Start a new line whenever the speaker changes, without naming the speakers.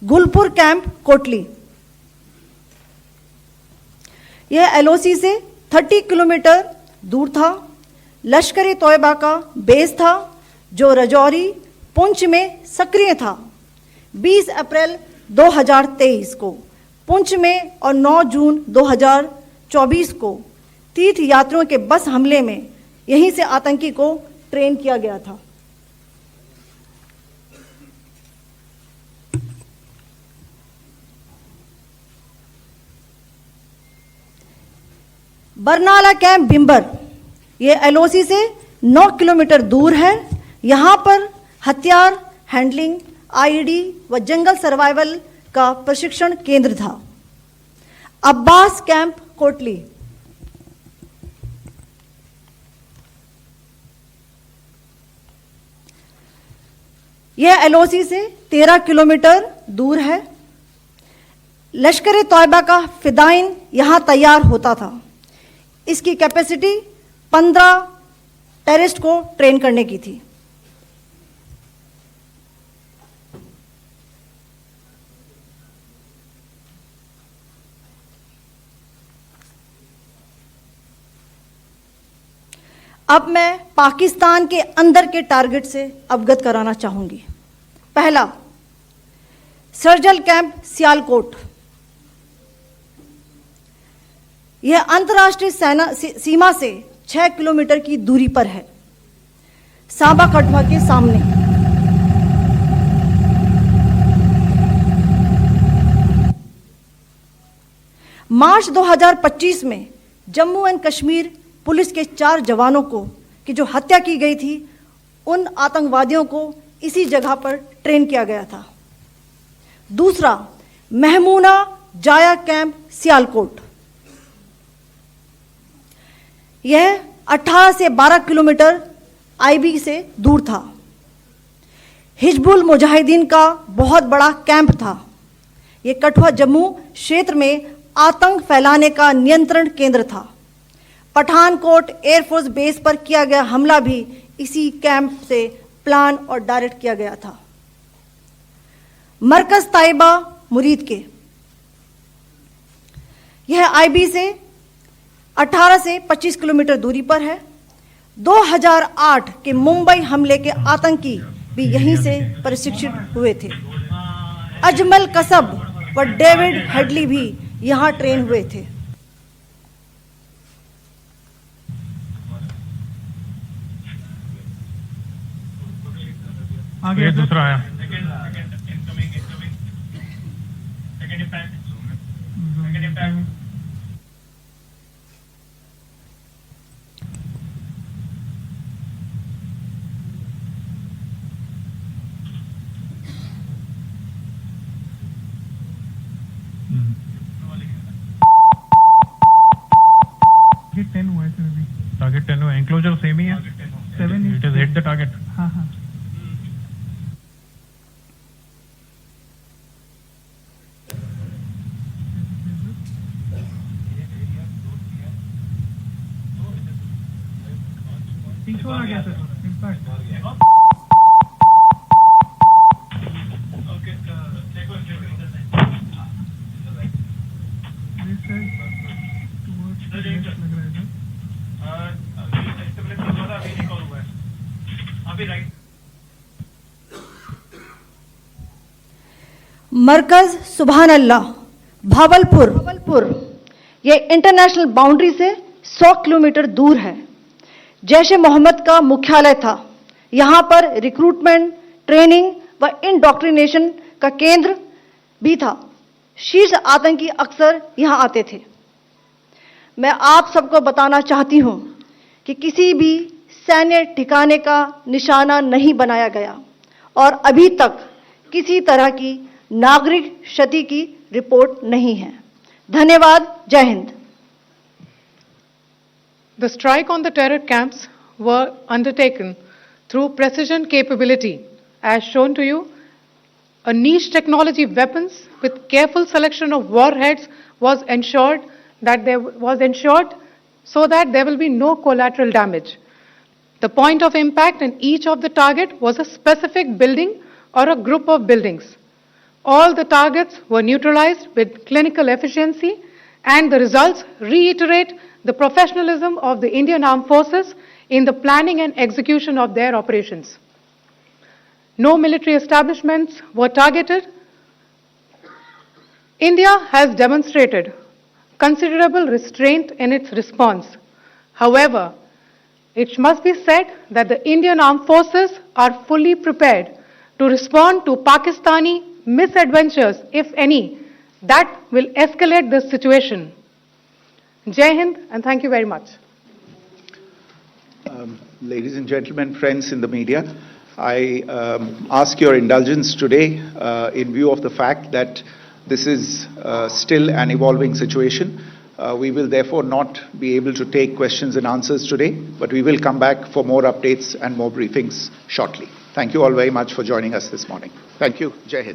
Gulpur camp Kotli, यह LOC से 30 kilometre दूर था। लश्कर ए तोयबा का बेस था जो रजौरी पुंछ में सक्रिय था। 20 अप्रैल 2023 को पुंछ में और 9 जून 2024 को तीर्थ यात्रियों के बस हमले में यहीं से आतंकी को ट्रेन किया गया था। बरनाला कैंप बिंबर, ये एलओसी से 9 किलोमीटर दूर है। यहां पर हथियार हैंडलिंग, आईईडी व जंगल सर्वाइवल का प्रशिक्षण केंद्र था। अब्बास कैंप कोटली, यह एलओसी से 13 किलोमीटर दूर है। लश्कर ए तोयबा का फिदाइन यहां तैयार होता था। इसकी कैपेसिटी 15 टेररिस्ट को ट्रेन करने की थी। अब मैं पाकिस्तान के अंदर के टारगेट से अवगत कराना चाहूंगी। पहला, सर्जल कैंप सियालकोट, यह अंतर्राष्ट्रीय सीमा से 6 किलोमीटर की दूरी पर है, सांबा कठवा के सामने। मार्च 2025 में जम्मू एंड कश्मीर पुलिस के 4 जवानों की जो हत्या की गई थी, उन आतंकवादियों को इसी जगह पर ट्रेन किया गया था। दूसरा, महमूना जाया कैंप सियालकोट, यह 18 से 12 किलोमीटर आईबी से दूर था। हिजबुल मुजाहिदीन का बहुत बड़ा कैंप था। यह कठुआ जम्मू क्षेत्र में आतंक फैलाने का नियंत्रण केंद्र था। पठानकोट एयरफोर्स बेस पर किया गया हमला भी इसी कैंप से प्लान और डायरेक्ट किया गया था। मरकज ताइबा मुरीद के, यह आईबी से 18 से 25 किलोमीटर दूरी पर है। 2008 के मुंबई हमले के आतंकी भी यहीं से प्रशिक्षित हुए थे। अजमल कसब व डेविड हेडली भी यहां ट्रेन हुए थे।
आगे दूसरा आया। टारगेट 10 हुआ, एंक्लोजर सेम ही है। 7 it is hit the target. हाँ हाँ। आ गया सर, इम्पैक्ट।
मरकज सुभान अल्लाह भावलपुर, यह इंटरनेशनल बाउंड्री से 100 किलोमीटर दूर है। जैश ए मोहम्मद का मुख्यालय था। यहां पर रिक्रूटमेंट, ट्रेनिंग व इंडॉक्ट्रिनेशन का केंद्र भी था। शीर्ष आतंकी अक्सर यहां आते थे। मैं आप सबको बताना चाहती हूं कि किसी भी सैन्य ठिकाने का निशाना नहीं बनाया गया और अभी तक किसी तरह की नागरिक क्षति की रिपोर्ट नहीं है। धन्यवाद। जय Hind.
The strike on the terror camps were undertaken through precision capability, as shown to you. A niche technology weapons with careful selection of warheads was ensured so that there will be no collateral damage. The point of impact in each of the target was a specific building or a group of buildings. All the targets were neutralized with clinical efficiency, and the results reiterate the professionalism of the Indian Armed Forces in the planning and execution of their operations. No military establishments were targeted. India has demonstrated considerable restraint in its response. However, it must be said that the Indian Armed Forces are fully prepared to respond to Pakistani misadventures, if any, that will escalate this situation. Jai Hind, and thank you very much.
Ladies and gentlemen, friends in the media, I ask your indulgence today in view of the fact that this is still an evolving situation. We will therefore not be able to take questions and answers today, but we will come back for more updates and more briefings shortly. Thank you all very much for joining us this morning. Thank you. Jai Hind.